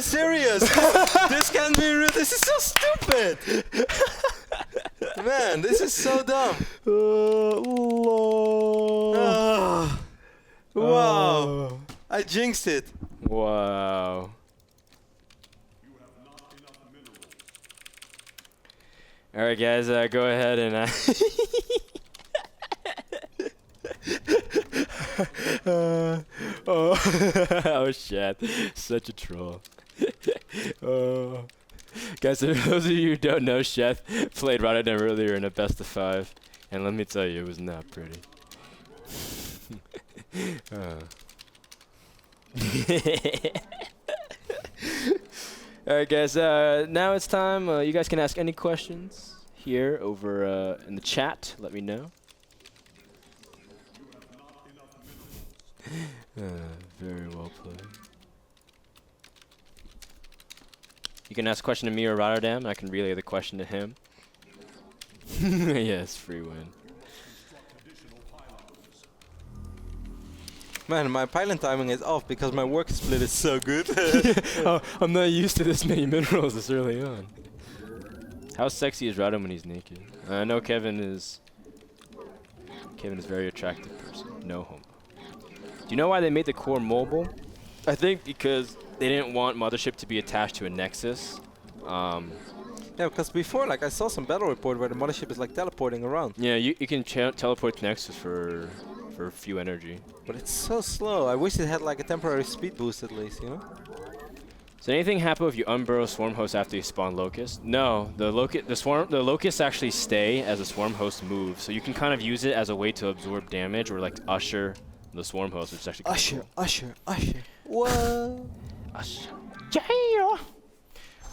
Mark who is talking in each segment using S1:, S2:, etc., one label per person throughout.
S1: this serious? This can't be real. This is so stupid. Man, this is so dumb.
S2: Lol.
S1: Wow. I jinxed it.
S2: Wow. All right, guys, go ahead and. Oh shit! Such a troll. Guys, for those of you who don't know, Chef played RotterdaM earlier in a best of 5, and let me tell you, it was not pretty. Alright guys, now it's time. You guys can ask any questions here over in the chat. Let me know. Very well played. You can ask a question to me or RotterdaM, and I can relay the question to him. Yes, free win.
S1: Man, my pilot timing is off because my work split is so good.
S2: Oh, I'm not used to this many minerals this early on. How sexy is RotterdaM when he's naked? I know Kevin is a very attractive person. No homo. Do you know why they made the core mobile? I think because they didn't want Mothership to be attached to a Nexus.
S1: Yeah, because before, like, I saw some battle report where the Mothership is like teleporting around.
S2: Yeah, you can teleport to Nexus for a few energy.
S1: But it's so slow. I wish it had like a temporary speed boost at least, you know?
S2: Does anything happen if you unburrow swarm host after you spawn locust? No, the locusts actually stay as a swarm host move, so you can kind of use it as a way to absorb damage or like usher the swarm host, which is actually
S1: Usher. Whoa.
S2: Usher. Yeah.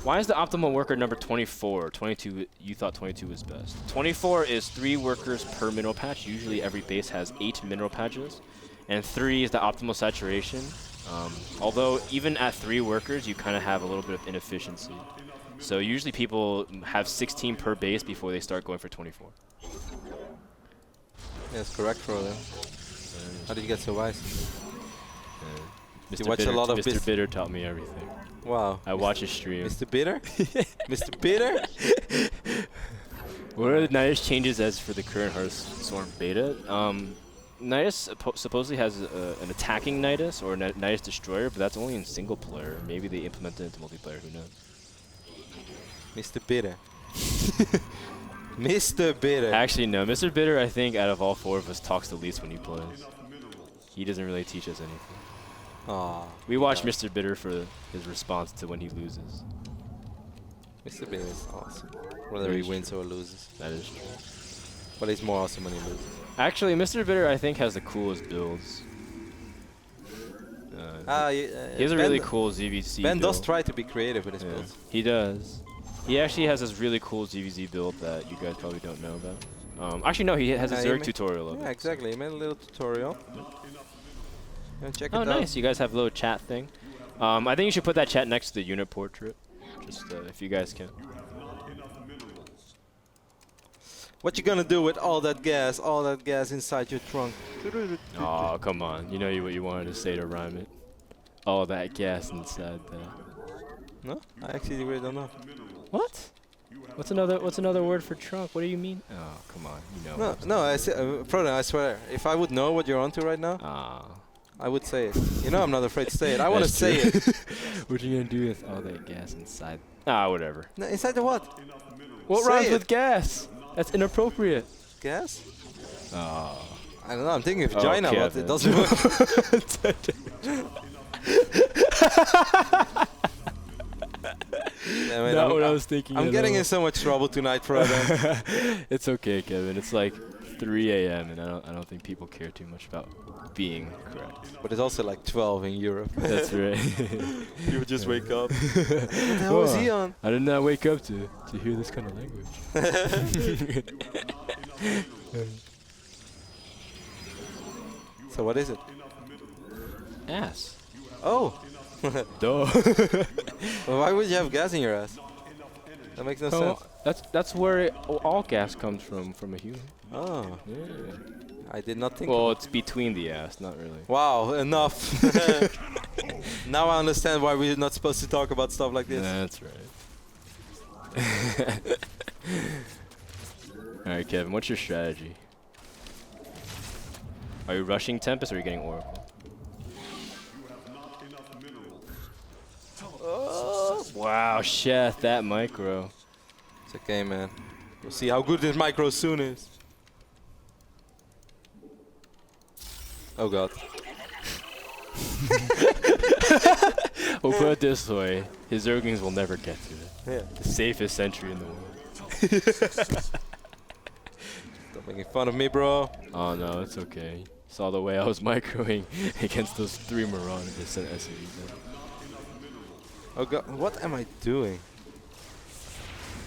S2: Why is the optimal worker number 24? 22, you thought 22 was best. 24 is 3 workers per mineral patch. Usually every base has 8 mineral patches. And 3 is the optimal saturation. Although even at 3 workers, you kind of have a little bit of inefficiency. So usually people have 16 per base before they start going for 24.
S1: That's correct, Frodan. How did you get so wise?
S2: Mr.
S1: You watch a lot of
S2: MrBitter taught me everything.
S1: Wow.
S2: I watch his stream.
S1: MrBitter? MrBitter?
S2: What are the Nidus changes as for the current Hearthstone beta? Nidus supposedly has an attacking Nidus or Nidus Destroyer, but that's only in single player. Maybe they implemented it into multiplayer, who knows?
S1: MrBitter. MrBitter.
S2: Actually, no. MrBitter, I think, out of all 4 of us, talks the least when he plays. He doesn't really teach us anything.
S1: Aww.
S2: We watch MrBitter for his response to when he loses.
S1: MrBitter is awesome. Whether he wins or loses.
S2: That is true.
S1: But he's more awesome when he loses.
S2: Actually, MrBitter, I think, has the coolest builds. He has a really cool ZVC
S1: Ben
S2: build.
S1: does try to be creative with his builds.
S2: He does. He actually has this really cool ZVZ build that you guys probably don't know about. Actually, no, he has a Zerg tutorial of it.
S1: Yeah, exactly. He made a little tutorial. Check it
S2: Oh,
S1: out.
S2: nice. You guys have a little chat thing. I think you should put that chat next to the unit portrait. Just if you guys can.
S1: What you gonna do with all that gas inside your trunk?
S2: Oh, come on. You know what you wanted to say to rhyme it. All that gas inside that.
S1: No? I actually really don't know.
S2: What? What's another word for trunk? What do you mean? Oh, come on. You know.
S1: No, I say, Frodan, I swear, if I would know what you're onto right now, I would say it. You know I'm not afraid to say it. I want to say it.
S2: What are you gonna do with all that gas inside? Whatever.
S1: No, inside the what?
S2: What
S1: say
S2: rhymes
S1: it.
S2: with gas? That's inappropriate.
S1: Gas?
S2: Oh.
S1: I don't know. I'm thinking of vagina, but it doesn't work. Yeah,
S2: Not what I was thinking.
S1: I'm getting in so much trouble tonight, Frodan.
S2: It's okay, Kevin. It's like 3 a.m. and I don't think people care too much about being correct.
S1: But it's also like 12 in Europe.
S2: That's right.
S1: You just wake up. What the hell was he on?
S2: I did not wake up to hear this kind of language.
S1: So what is it?
S2: Ass.
S1: Oh.
S2: Duh.
S1: Well, why would you have gas in your ass? That makes no sense.
S2: That's where all gas comes from a human.
S1: Oh.
S2: Yeah.
S1: I did not think.
S2: Well, it's between the ass, not really.
S1: Wow, enough. Now I understand why we're not supposed to talk about stuff like this.
S2: That's right. Alright, Kevin, what's your strategy? Are you rushing Tempest or are you getting Oracle? Oh, wow, Chef, that micro.
S1: It's okay, man. We'll see how good this micro soon is. Oh god.
S2: We'll put it this way, his Zerglings will never get to it.
S1: Yeah.
S2: The safest sentry in the world.
S1: Stop making fun of me, bro.
S2: Oh no, it's okay. Saw the way I was microing against those 3 Marauders that sent SCVs in.
S1: Oh god, what am I doing?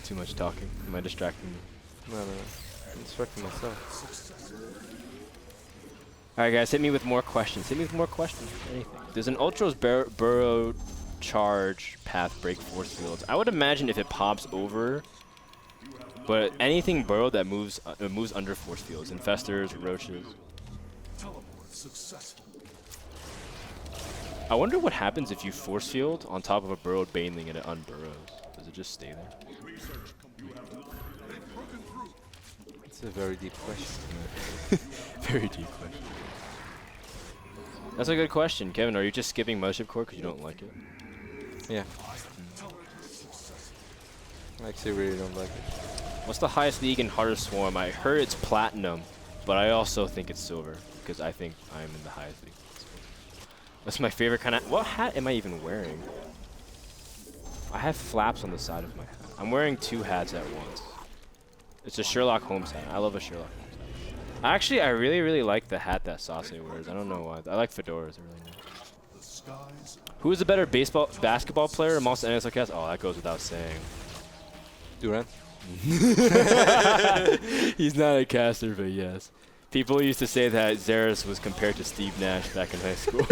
S2: Too much talking. Am I distracting you?
S1: No. I'm distracting myself.
S2: Alright guys, hit me with more questions. Hit me with more questions. Anything. Does an Ultros burrow charge path break force fields? I would imagine if it pops over, but anything burrowed that moves moves under force fields. Infestors, roaches. I wonder what happens if you force field on top of a burrowed baneling and it unburrows. Does it just stay there?
S1: It's a very deep question.
S2: Very deep question. That's a good question. Kevin, are you just skipping Mothership Core because you don't like it?
S1: Yeah. I actually really don't like it.
S2: What's the highest league in Heart of Swarm? I heard it's Platinum, but I also think it's Silver because I think I'm in the highest league. That's my favorite kind of... What hat am I even wearing? I have flaps on the side of my hat. I'm wearing 2 hats at once. It's a Sherlock Holmes hat. I love a Sherlock Holmes hat. Actually, I really like the hat that Sase wears. I don't know why. I like fedoras. They're really nice. Who is the better basketball player amongst NASL Casters? Oh, that goes without saying.
S1: Durant?
S2: He's not a caster, but yes. People used to say that Xerath was compared to Steve Nash back in high school.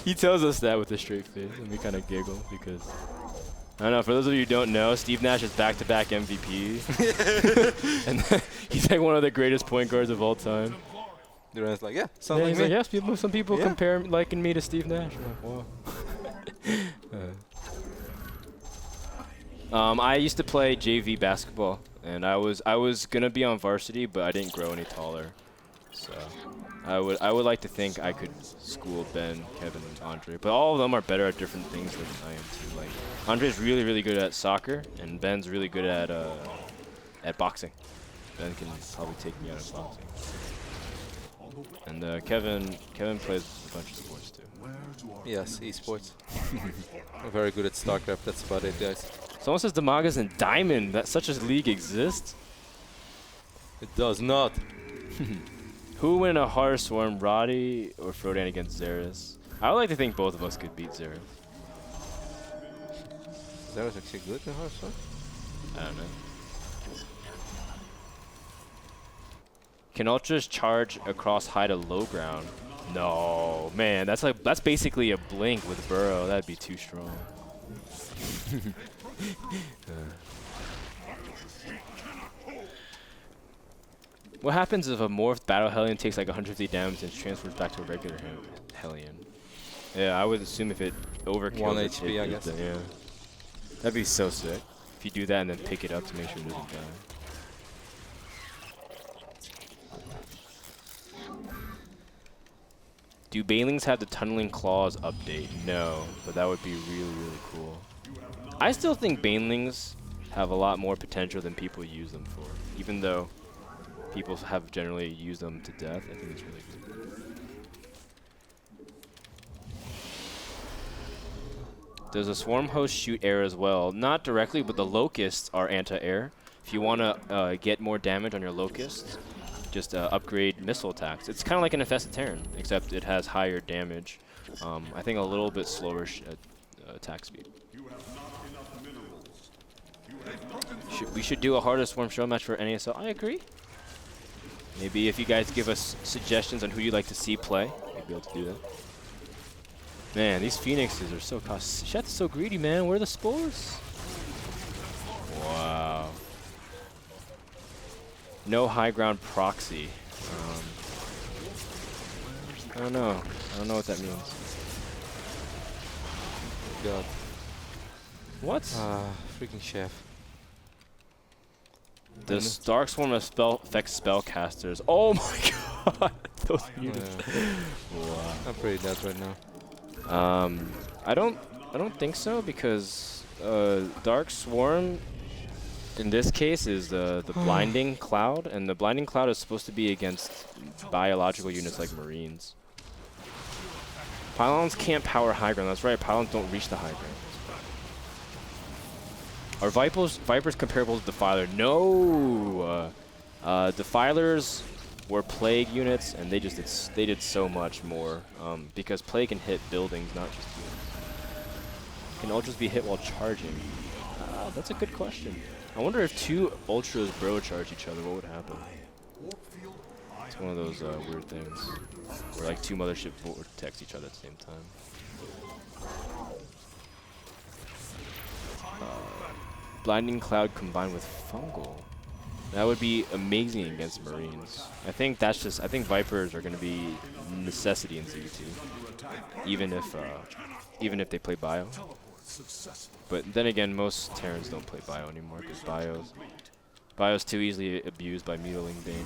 S2: He tells us that with a straight face, and we kind of giggle because... I don't know, for those of you who don't know, Steve Nash is back-to-back MVP. And he's like one of the greatest point guards of all time.
S1: Durant's like, yeah, sounds like
S2: he's
S1: me.
S2: like, yes, some people compare liking me to Steve Nash. I'm like, wow. I used to play JV basketball, and I was gonna be on varsity, but I didn't grow any taller. So I would like to think I could school Ben, Kevin, and Andre, but all of them are better at different things than I am too. Like Andre's really good at soccer, and Ben's really good at boxing. Ben can probably take me out of boxing. And Kevin plays a bunch of sports too.
S1: Yes, esports. I'm very good at StarCraft. That's about it, guys.
S2: Someone says Damaga's in Diamond. That such a league exists.
S1: It does not.
S2: Who would win a Heart Swarm, Roddy or Frodan against Xerath? I would like to think both of us could beat Xerath.
S1: Xerath actually good in Heart Swarm?
S2: I don't know. Can Ultras charge across high to low ground? No, man, that's basically a blink with Burrow. That'd be too strong. What happens if a morphed battle Hellion takes like 150 damage and transfers back to a regular Hellion? Yeah, I would assume if it overkills
S1: 1 HP, I guess.
S2: Yeah. That'd be so sick. If you do that and then pick it up to make sure it doesn't die. Do Banelings have the Tunneling Claws update? No, but that would be really cool. I still think Banelings have a lot more potential than people use them for. Even though people have generally used them to death, I think it's really good. Does a Swarm Host shoot air as well? Not directly, but the Locusts are anti-air. If you want to get more damage on your Locusts, just upgrade missile attacks. It's kind of like an Infested Terran, except it has higher damage. I think a little bit slower attack speed. We should do a Heart of Swarm show match for NASL. I agree. Maybe if you guys give us suggestions on who you'd like to see play, we'd be able to do that. Man, these Phoenixes are so cost. Shet's so greedy, man. Where are the spores? Wow. No high ground proxy. I don't know. I don't know what that means.
S1: god.
S2: What?
S1: Freaking chef.
S2: Does Dark Swarm affect spellcasters? Oh my god! Those units. Wow.
S1: I'm pretty dead right now.
S2: I don't think so, because Dark Swarm in this case is the blinding cloud, and the blinding cloud is supposed to be against biological units like Marines. Pylons can't power high ground. That's right. Pylons don't reach the high ground. Are Vipers comparable to Defiler? No. Defilers were Plague units, and they did so much more because Plague can hit buildings, not just units. Can Ultras be hit while charging? That's a good question. I wonder if two Ultras bro charge each other, what would happen? It's one of those weird things where like two mothership vortex each other at the same time. Blinding Cloud combined with Fungal. That would be amazing against Marines. I think Vipers are going to be necessity in ZVT, even if they play Bio. But then again, most Terrans don't play Bio anymore because Bio's too easily abused by Mutiling Bane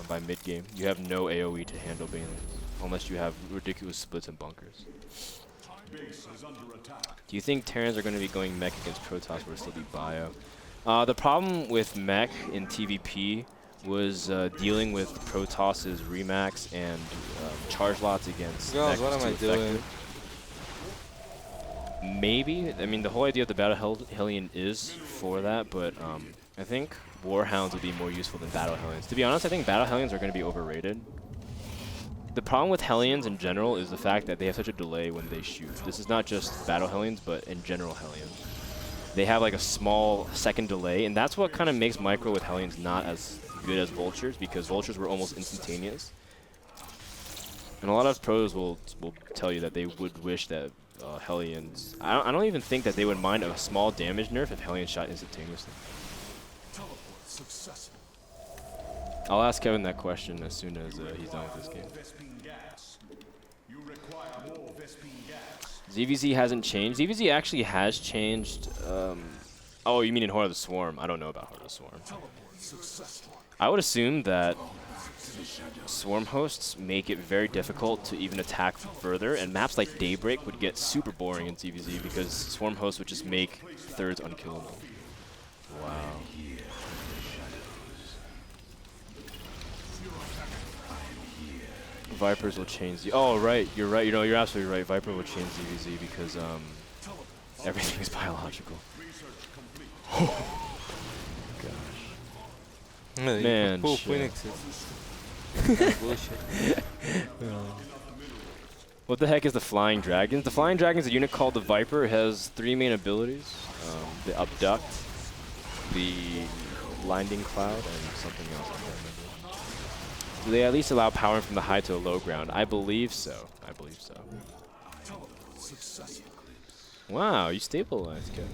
S2: by mid game. You have no AoE to handle Bane unless you have ridiculous splits and bunkers. Do you think Terrans are going to be going mech against Protoss or still be Bio? The problem with mech in TVP was dealing with Protoss's Remax and charge lots against mech.
S1: What am I doing?
S2: Maybe. I mean, the whole idea of the Battle Hellion is for that, but I think Warhounds would be more useful than Battle Hellions. To be honest, I think Battle Hellions are going to be overrated. The problem with Hellions in general is the fact that they have such a delay when they shoot. This is not just Battle Hellions, but in general Hellions. They have like a small second delay, and that's what kind of makes Micro with Hellions not as good as Vultures, because Vultures were almost instantaneous. And a lot of pros will tell you that they would wish that Hellions... I don't even think that they would mind a small damage nerf if Hellions shot instantaneously. I'll ask Kevin that question as soon as he's done with this game. ZVZ hasn't changed. ZVZ actually has changed. Oh, you mean in Heart of the Swarm? I don't know about Heart of the Swarm. I would assume that Swarm hosts make it very difficult to even attack further, and maps like Daybreak would get super boring in ZVZ because Swarm hosts would just make thirds unkillable. Wow. Vipers will change the... Oh, right. You're right. You know, you're absolutely right. Viper will change ZVZ because everything is biological. Gosh.
S1: No,
S2: man,
S1: Phoenixes. Bullshit.
S2: What the heck is the Flying Dragons? The Flying Dragon is a unit called the Viper. It has 3 main abilities. The Abduct, the Blinding Cloud, and something else. I can't remember. Do they at least allow power from the high to the low ground? I believe so. I believe so. Wow, you stabilized, Kevin.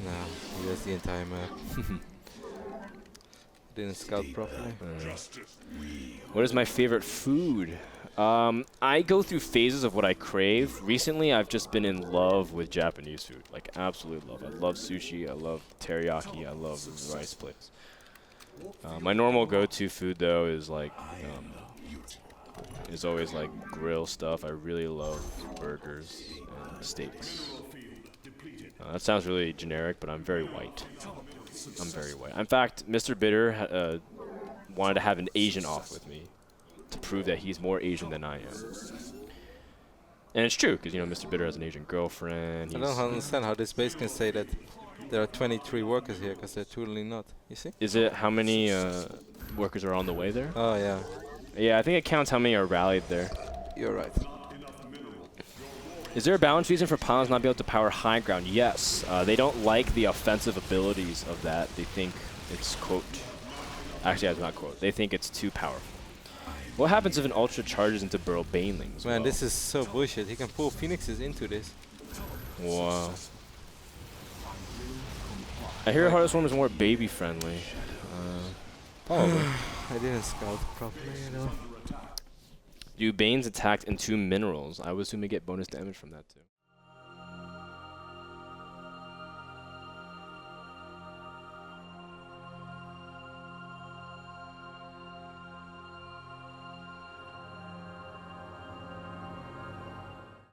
S1: No, that's the entire map. Didn't scout properly.
S2: What is my favorite food? I go through phases of what I crave. Recently, I've just been in love with Japanese food. Like, absolute love. I love sushi. I love teriyaki. I love rice plates. My normal go-to food, though, is like is always like grill stuff. I really love burgers and steaks. That sounds really generic, but I'm very white. I'm very white. In fact, MrBitter wanted to have an Asian off with me to prove that he's more Asian than I am. And it's true, because, you know, MrBitter has an Asian girlfriend.
S1: I don't understand how this base can say that there are 23 workers here, because they're totally not. You see?
S2: Is it how many workers are on the way there?
S1: Oh, yeah.
S2: Yeah, I think it counts how many are rallied there.
S1: You're right.
S2: Is there a balance reason for Pylons not be able to power high ground? Yes. They don't like the offensive abilities of that. They think it's, quote... Actually, that's not quote. They think it's too powerful. What happens if an Ultra charges into Burrow Banelings?
S1: Man, this is so bullshit. He can pull Phoenixes into this.
S2: Wow. I hear Heart of the Swarm is more baby-friendly. Probably.
S1: I didn't scout properly, you know.
S2: Do Banes attack into minerals? I would assume they get bonus damage from that, too.